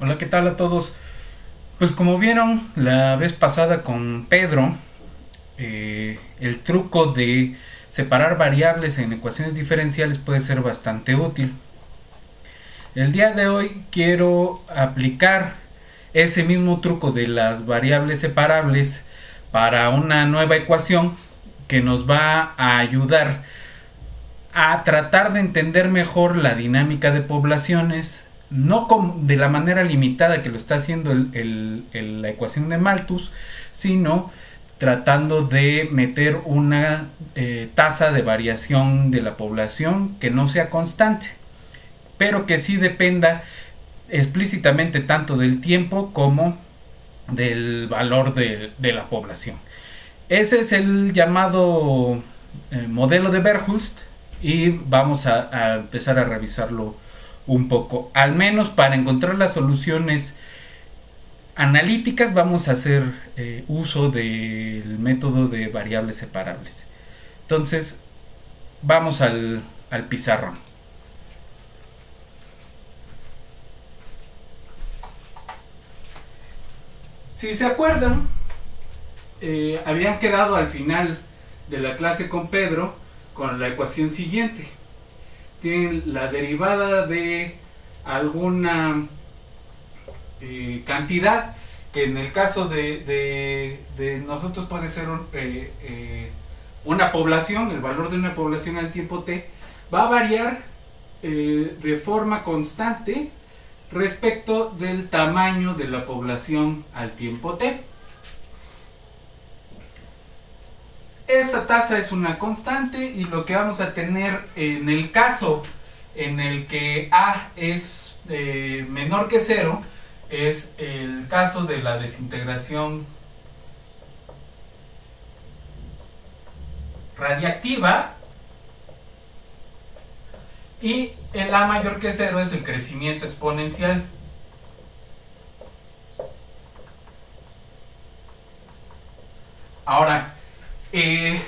Hola, ¿qué tal a todos? Pues como vieron la vez pasada con Pedro, el truco de separar variables en ecuaciones diferenciales puede ser bastante útil. El día de hoy quiero aplicar ese mismo truco de las variables separables para una nueva ecuación que nos va a ayudar a tratar de entender mejor la dinámica de poblaciones, no de la manera limitada que lo está haciendo la ecuación de Malthus, sino tratando de meter una tasa de variación de la población que no sea constante, pero que sí dependa explícitamente tanto del tiempo como del valor de la población. Ese es el llamado modelo de Verhulst y vamos a empezar a revisarlo un poco. Al menos para encontrar las soluciones analíticas vamos a hacer uso del método de variables separables. Entonces vamos al pizarrón. Si se acuerdan, habían quedado al final de la clase con Pedro con la ecuación siguiente. Tienen la derivada de alguna cantidad que en el caso de nosotros puede ser una población, el valor de una población al tiempo t va a variar de forma constante respecto del tamaño de la población al tiempo t. Esta tasa es una constante y lo que vamos a tener en el caso en el que a es menor que 0 es el caso de la desintegración radiactiva, y el a mayor que 0 es el crecimiento exponencial. Ahora, en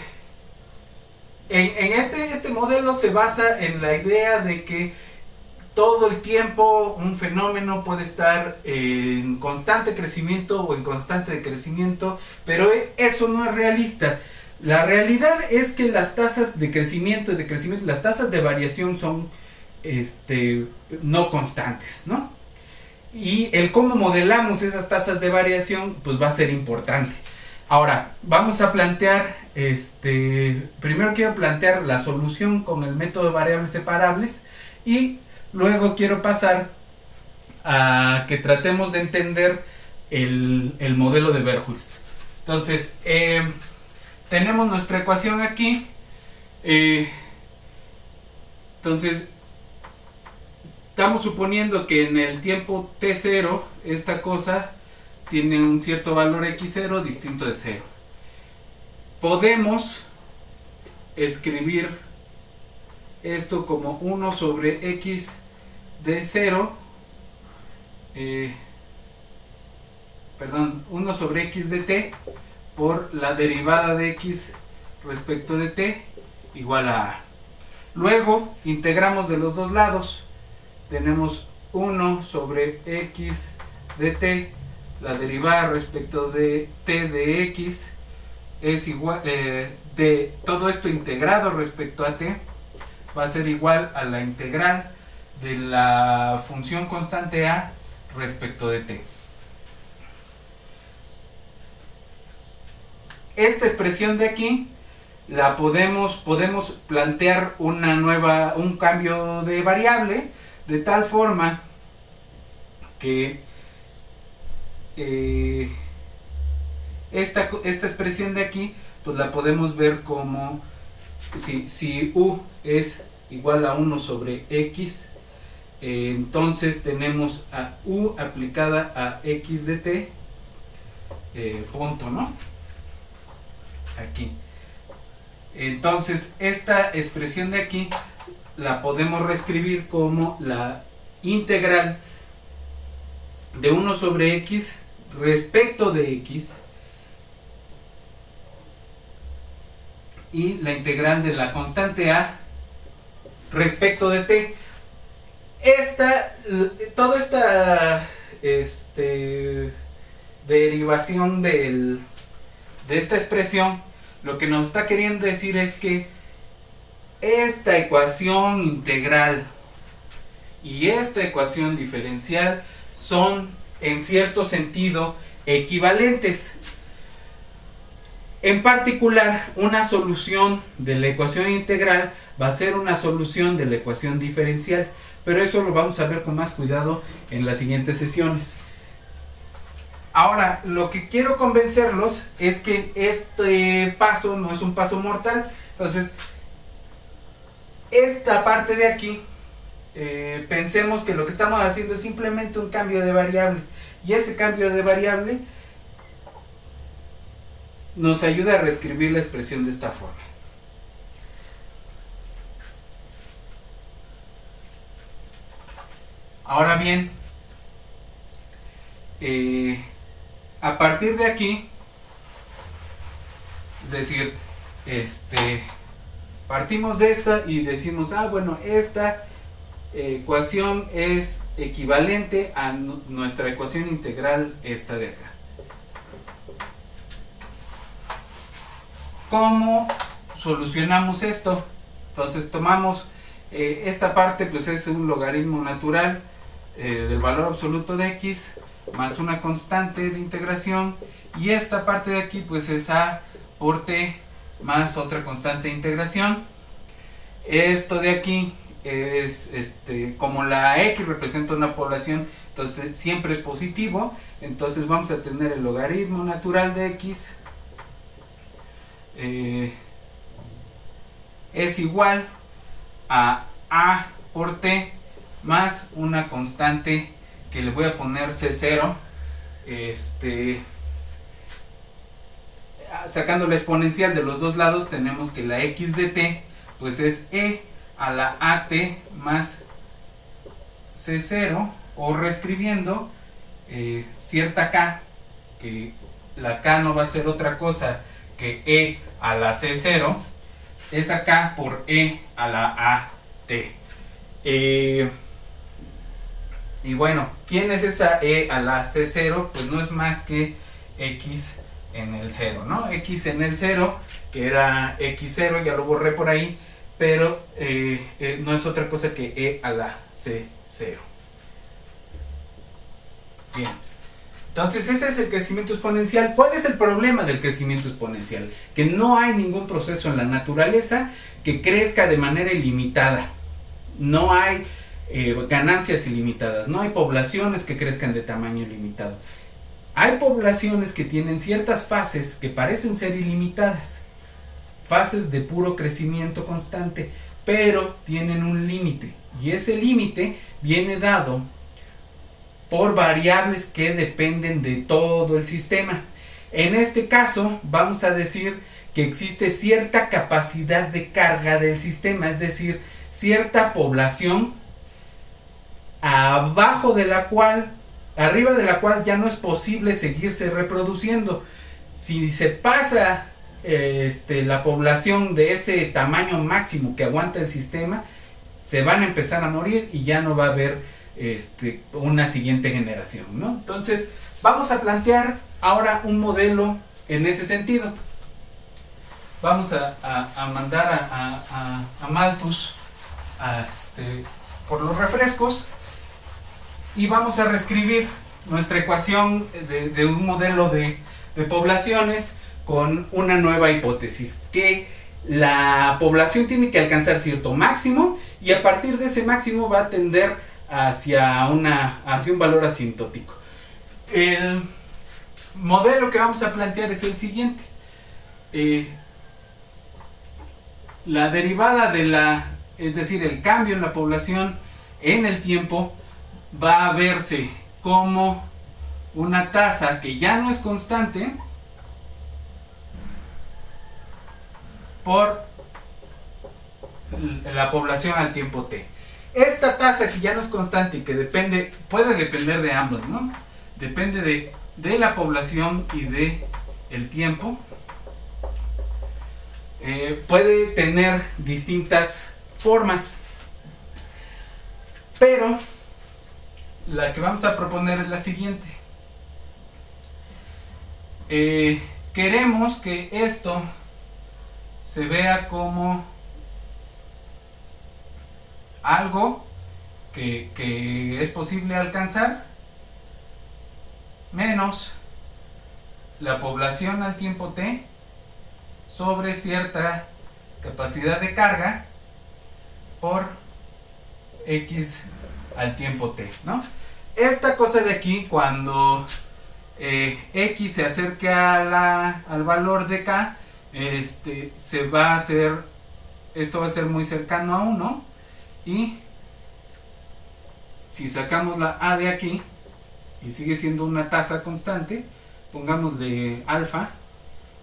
este modelo se basa en la idea de que todo el tiempo un fenómeno puede estar en constante crecimiento o en constante decrecimiento, pero eso no es realista. La realidad es que las tasas de crecimiento y decrecimiento, las tasas de variación son no constantes, ¿no? Y el cómo modelamos esas tasas de variación pues va a ser importante. Ahora, vamos a plantear, primero quiero plantear la solución con el método de variables separables y luego quiero pasar a que tratemos de entender el modelo de Verhulst. Entonces, tenemos nuestra ecuación aquí. Entonces, estamos suponiendo que en el tiempo t0 esta cosa tiene un cierto valor x0 distinto de 0. Podemos escribir esto como 1 sobre x de 0, 1 sobre x de t por la derivada de x respecto de t igual a a. Luego integramos de los dos lados. Tenemos 1 sobre x de t, la derivada respecto de t de x es igual, de todo esto integrado respecto a t va a ser igual a la integral de la función constante a respecto de t. Esta expresión de aquí la podemos plantear un cambio de variable de tal forma que esta expresión de aquí pues la podemos ver como si u es igual a 1 sobre x, entonces tenemos a u aplicada a x de t, punto, ¿no? Aquí. Entonces esta expresión de aquí la podemos reescribir como la integral de 1 sobre x respecto de x y la integral de la constante a respecto de t. Toda esta derivación de esta expresión, lo que nos está queriendo decir es que esta ecuación integral y esta ecuación diferencial son en cierto sentido equivalentes. En particular, una solución de la ecuación integral va a ser una solución de la ecuación diferencial, pero eso lo vamos a ver con más cuidado en las siguientes sesiones. Ahora, lo que quiero convencerlos es que este paso no es un paso mortal. Entonces, esta parte de aquí, pensemos que lo que estamos haciendo es simplemente un cambio de variable, y ese cambio de variable nos ayuda a reescribir la expresión de esta forma. Ahora bien, a partir de aquí, es decir, partimos de esta y decimos, bueno, esta ecuación es equivalente a nuestra ecuación integral, esta de acá. ¿Cómo solucionamos esto? Entonces tomamos esta parte, pues es un logaritmo natural del valor absoluto de x más una constante de integración, y esta parte de aquí pues es a por t más otra constante de integración. Esto de aquí es como la x representa una población, entonces siempre es positivo, entonces vamos a tener el logaritmo natural de x es igual a por t más una constante que le voy a poner C0, sacando la exponencial de los dos lados tenemos que la x de t pues es e a la at más C0, o reescribiendo cierta k, que la k no va a ser otra cosa que e a la C0, es acá por e a la at. Y bueno, ¿quién es esa e a la C0? Pues no es más que x en el 0, ¿no? X en el 0, que era x0, ya lo borré por ahí, pero no es otra cosa que e a la C0. Bien. Entonces ese es el crecimiento exponencial. ¿Cuál es el problema del crecimiento exponencial? Que no hay ningún proceso en la naturaleza que crezca de manera ilimitada. No hay ganancias ilimitadas. No hay poblaciones que crezcan de tamaño ilimitado. Hay poblaciones que tienen ciertas fases que parecen ser ilimitadas. Fases de puro crecimiento constante, pero tienen un límite. Y ese límite viene dado por variables que dependen de todo el sistema. En este caso vamos a decir que existe cierta capacidad de carga del sistema, es decir, cierta población arriba de la cual ya no es posible seguirse reproduciendo. Si se pasa la población de ese tamaño máximo que aguanta el sistema, se van a empezar a morir y ya no va a haber una siguiente generación, ¿no? Entonces vamos a plantear ahora un modelo en ese sentido. Vamos a mandar a Malthus por los refrescos, y vamos a reescribir nuestra ecuación de un modelo de poblaciones con una nueva hipótesis, que la población tiene que alcanzar cierto máximo, y a partir de ese máximo va a tender hacia un valor asintótico. El modelo que vamos a plantear es el siguiente. La derivada es decir, el cambio en la población en el tiempo va a verse como una tasa que ya no es constante por la población al tiempo t. Esta tasa que ya no es constante y que puede depender de ambos, ¿no? Depende de la población y de el tiempo. Puede tener distintas formas, pero la que vamos a proponer es la siguiente. Queremos que esto se vea como algo que es posible alcanzar menos la población al tiempo t sobre cierta capacidad de carga por x al tiempo t, ¿no? Esta cosa de aquí, cuando x se acerque al valor de k, esto va a ser muy cercano a 1, y si sacamos la a de aquí y sigue siendo una tasa constante, pongámosle alfa,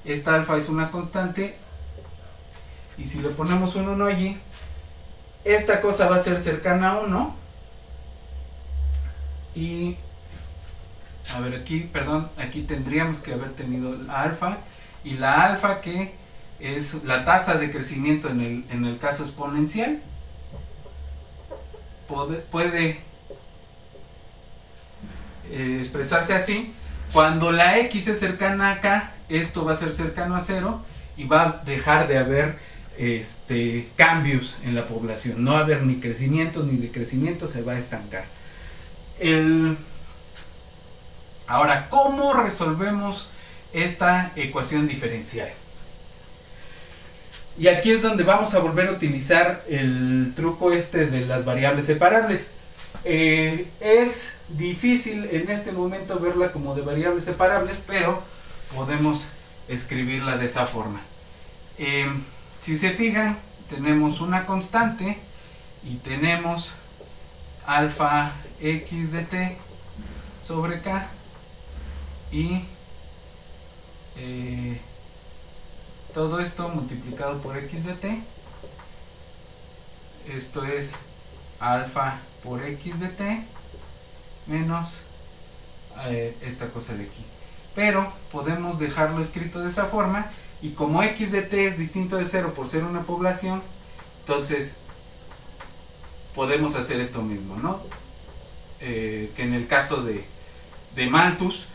esta alfa es una constante, y si le ponemos un 1 allí, esta cosa va a ser cercana a 1, y a ver aquí tendríamos que haber tenido la alfa, y la alfa, que es la tasa de crecimiento en el caso exponencial, puede expresarse así. Cuando la x es cercana a k, esto va a ser cercano a 0 y va a dejar de haber cambios en la población. No va a haber ni crecimiento ni decrecimiento, se va a estancar. Ahora, ¿cómo resolvemos esta ecuación diferencial? Y aquí es donde vamos a volver a utilizar el truco de las variables separables. Es difícil en este momento verla como de variables separables, pero podemos escribirla de esa forma. Si se fijan, tenemos una constante y tenemos alfa x de t sobre k, y todo esto multiplicado por x de t. Esto es alfa por x de t menos esta cosa de aquí. Pero podemos dejarlo escrito de esa forma, y como x de t es distinto de 0 por ser una población, entonces podemos hacer esto mismo, ¿no? Que en el caso de Malthus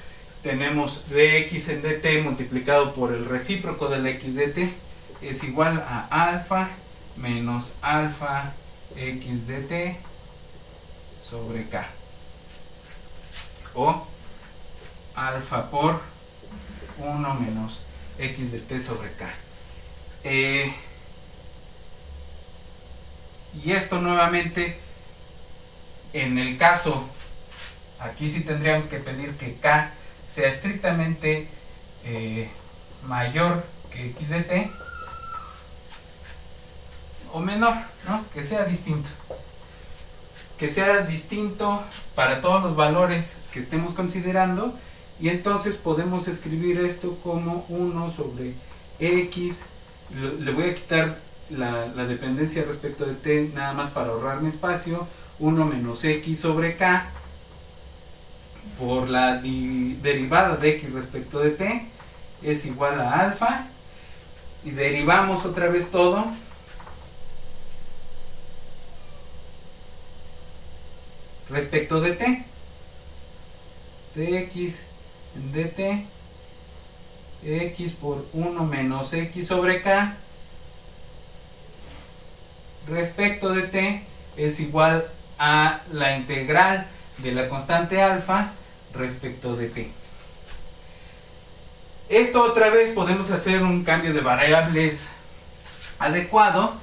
tenemos dx en dt multiplicado por el recíproco de la x de t es igual a alfa menos alfa x de t sobre k, o alfa por 1 menos x de t sobre k. Y esto nuevamente, en el caso, aquí sí tendríamos que pedir que k sea estrictamente mayor que x de t, o menor, ¿no? Que sea distinto para todos los valores que estemos considerando, y entonces podemos escribir esto como 1 sobre x. Le voy a quitar la dependencia respecto de t nada más para ahorrarme espacio. 1 menos x sobre k por la derivada de x respecto de t es igual a alfa, y derivamos otra vez todo respecto de t, dx en dt, x por 1 menos x sobre k respecto de t es igual a la integral de la constante alfa respecto de t. Esto otra vez podemos hacer un cambio de variables adecuado.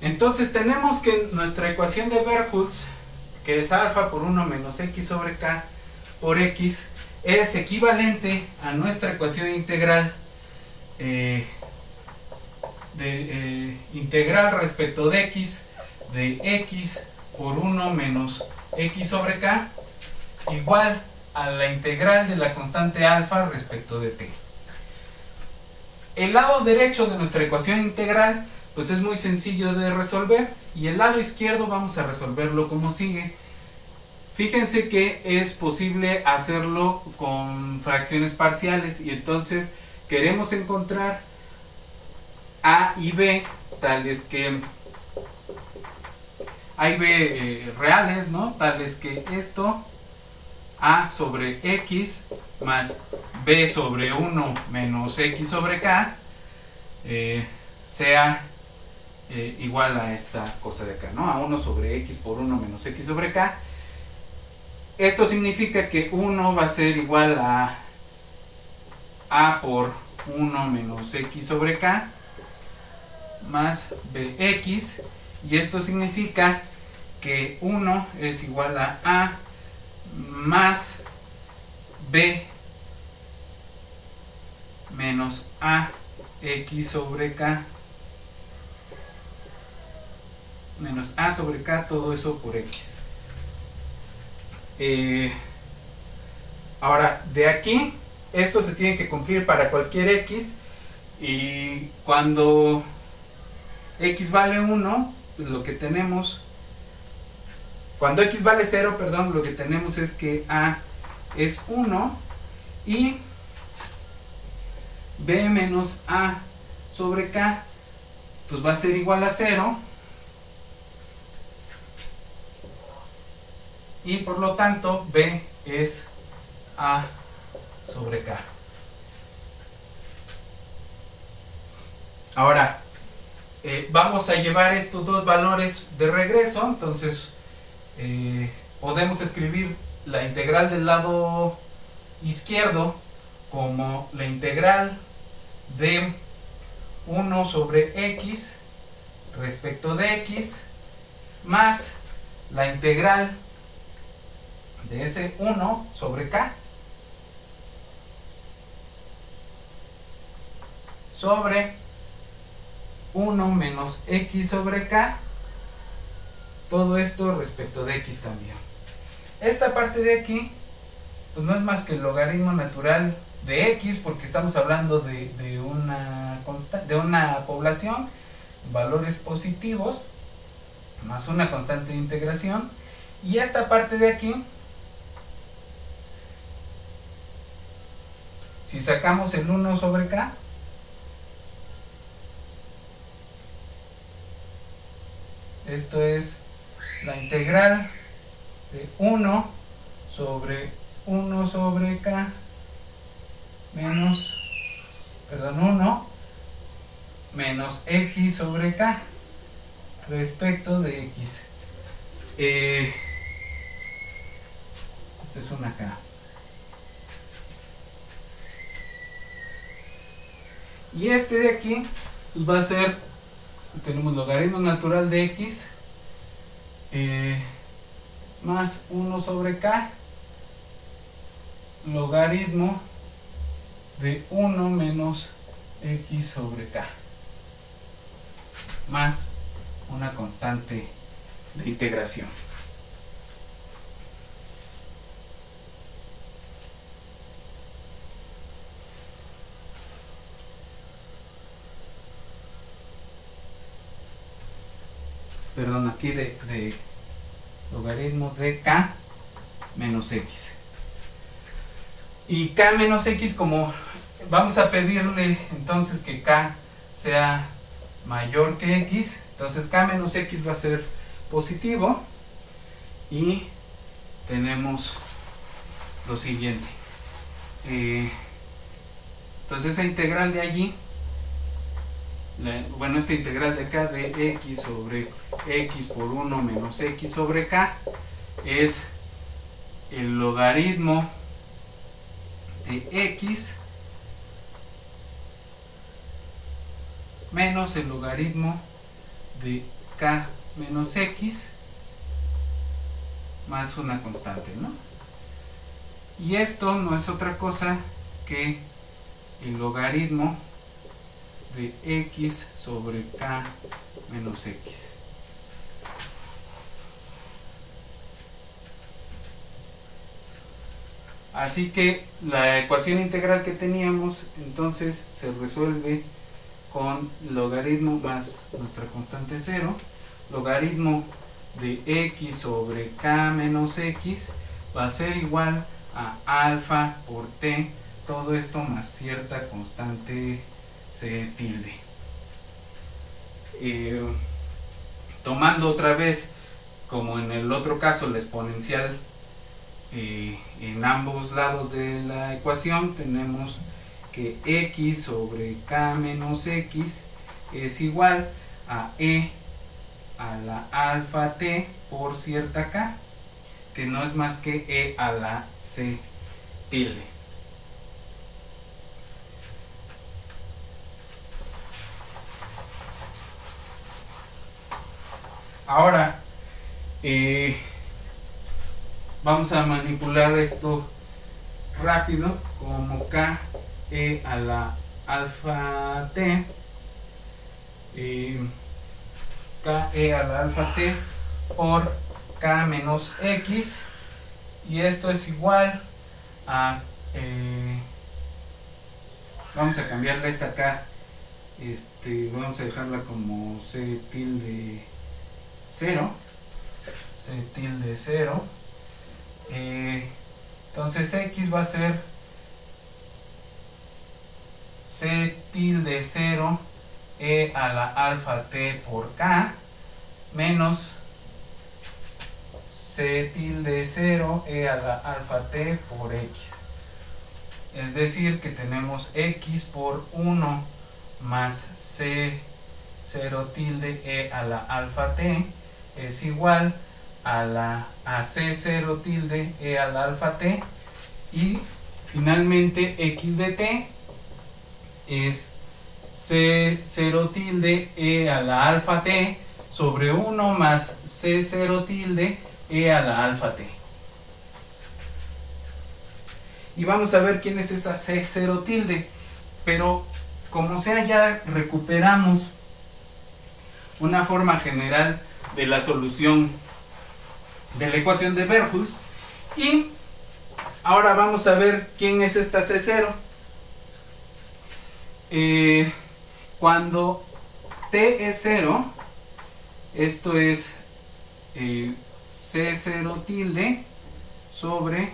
Entonces tenemos que nuestra ecuación de Bernoulli, que es alfa por 1 menos x sobre k por x, es equivalente a nuestra ecuación integral integral respecto de x por 1 menos x sobre k igual a la integral de la constante alfa respecto de t. El lado derecho de nuestra ecuación integral pues es muy sencillo de resolver, y el lado izquierdo vamos a resolverlo como sigue. Fíjense que es posible hacerlo con fracciones parciales, y entonces queremos encontrar A y B, tales que A y B reales, ¿no? Tales que esto, A sobre X más B sobre 1 menos X sobre K, sea igual a esta cosa de acá, ¿no? A 1 sobre X por 1 menos X sobre K. Esto significa que 1 va a ser igual A por 1 menos X sobre K más Bx, y esto significa que 1 es igual a más B menos AX sobre K menos A sobre K, todo eso por X. Ahora, de aquí, esto se tiene que cumplir para cualquier X, y cuando X vale 1, pues lo que tenemos, cuando X vale 0, perdón, lo que tenemos es que A es 1 y B menos A sobre K pues va a ser igual a 0, y por lo tanto B es A sobre K. Ahora, vamos a llevar estos dos valores de regreso, entonces podemos escribir la integral del lado izquierdo como la integral de 1 sobre X respecto de X más la integral de ese 1 sobre K sobre 1 menos X sobre K, todo esto respecto de X también. Esta parte de aquí pues no es más que el logaritmo natural de X, porque estamos hablando de una población, valores positivos, más una constante de integración, y esta parte de aquí, si sacamos el 1 sobre K, esto es la integral de 1 sobre 1 sobre K menos, 1 menos X sobre K respecto de X. Esto es una K. Y este de aquí pues va a ser, tenemos logaritmo natural de X más 1 sobre K logaritmo de 1 menos X sobre K más una constante de integración. Perdón, aquí de logaritmo de K menos X. Y K menos X, como vamos a pedirle entonces que K sea mayor que X, entonces K menos X va a ser positivo, y tenemos lo siguiente. Entonces esa integral de allí, esta integral de acá de X sobre X por 1 menos X sobre K es el logaritmo de X menos el logaritmo de K menos X más una constante, ¿no? Y esto no es otra cosa que el logaritmo de X sobre K menos X. Así que la ecuación integral que teníamos entonces se resuelve con logaritmo más nuestra constante 0, logaritmo de X sobre K menos X va a ser igual a alfa por T, todo esto más cierta constante C tilde. eh, tomando otra vez, como en el otro caso, la exponencial en ambos lados de la ecuación, tenemos que x sobre k menos x es igual a e a la alfa t por cierta k, que no es más que e a la c tilde. Ahora, vamos a manipular esto rápido como k e a la alfa t, k e a la alfa t por k menos x, y esto es igual a vamos a cambiarle esta k, vamos a dejarla como c tilde 0, c tilde 0. Entonces x va a ser c tilde 0 e a la alfa t por k menos c tilde 0 e a la alfa t por x. Es decir, que tenemos x por 1 más c 0 tilde e a la alfa t es igual a c0 tilde e a la alfa t, y finalmente x de t es c0 tilde e a la alfa t sobre 1 más c0 tilde e a la alfa t. Y vamos a ver quién es esa c0 tilde, pero como sea, ya recuperamos una forma general de la solución de la ecuación de Verhulst, y ahora vamos a ver quién es esta c0. Cuando t es 0, esto es c0 tilde sobre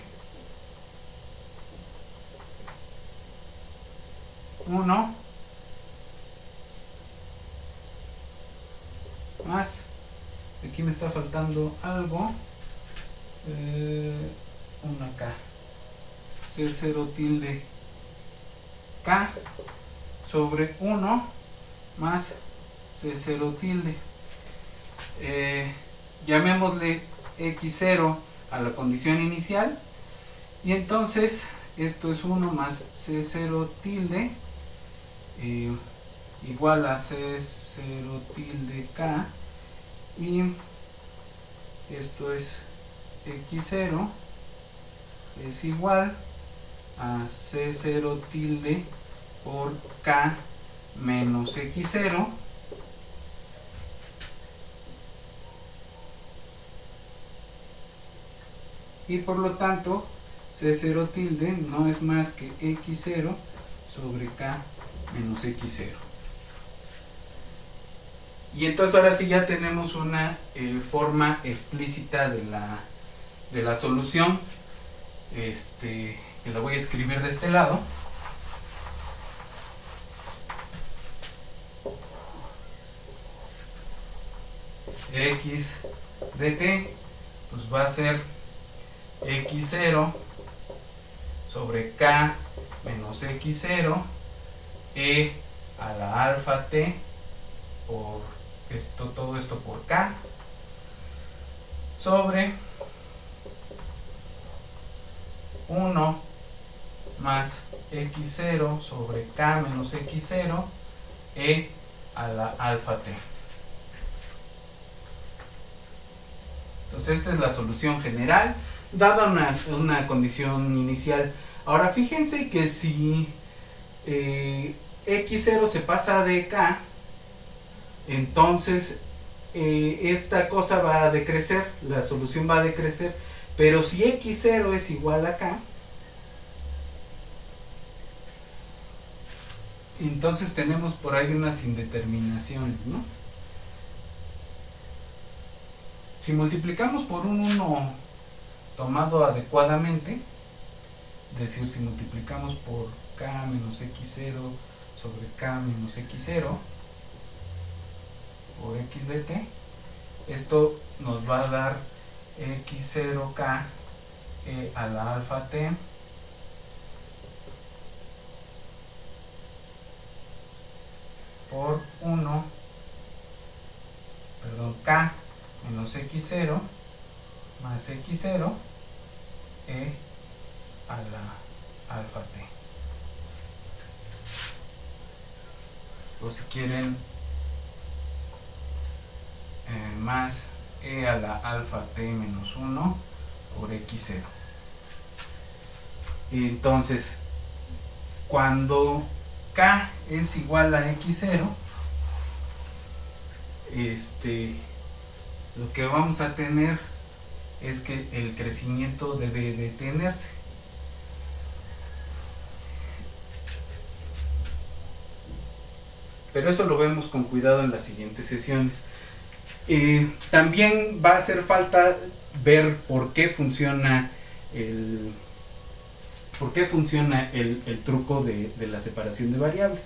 1 más, aquí me está faltando algo, una k, c0 tilde k sobre 1 más c0 tilde, llamémosle x0 a la condición inicial, y entonces esto es 1 más c0 tilde igual a c0 tilde k, y esto es x0 es igual a c0 tilde por k menos x0, y por lo tanto c0 tilde no es más que x0 sobre k menos x0. Y entonces ahora sí ya tenemos una forma explícita de la solución, que la voy a escribir de este lado. X de t pues va a ser x0 sobre k menos x0 e a la alfa t por esto, todo esto por k, sobre 1 más x0 sobre k menos x0 e a la alfa t. Entonces esta es la solución general dada una condición inicial. Ahora fíjense que si x0 se pasa de k, entonces esta cosa va a decrecer, la solución va a decrecer, pero si x0 es igual a k, entonces tenemos por ahí unas indeterminaciones, ¿no? Si multiplicamos por un 1 tomado adecuadamente, es decir, si multiplicamos por k menos x0 sobre k menos x0, por x de t. Esto nos va a dar x0k a la alfa t por 1, perdón, k menos x0 más x0 a la alfa t. O si quieren, más a la alfa t menos 1 por x0. Entonces, cuando k es igual a x0, lo que vamos a tener es que el crecimiento debe detenerse. Pero eso lo vemos con cuidado en las siguientes sesiones. También va a hacer falta ver por qué funciona el truco de la separación de variables.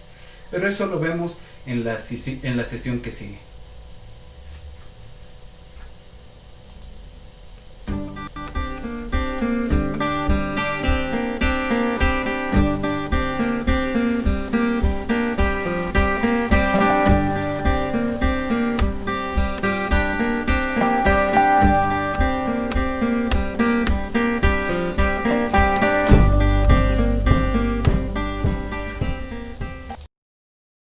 Pero eso lo vemos en la sesión que sigue.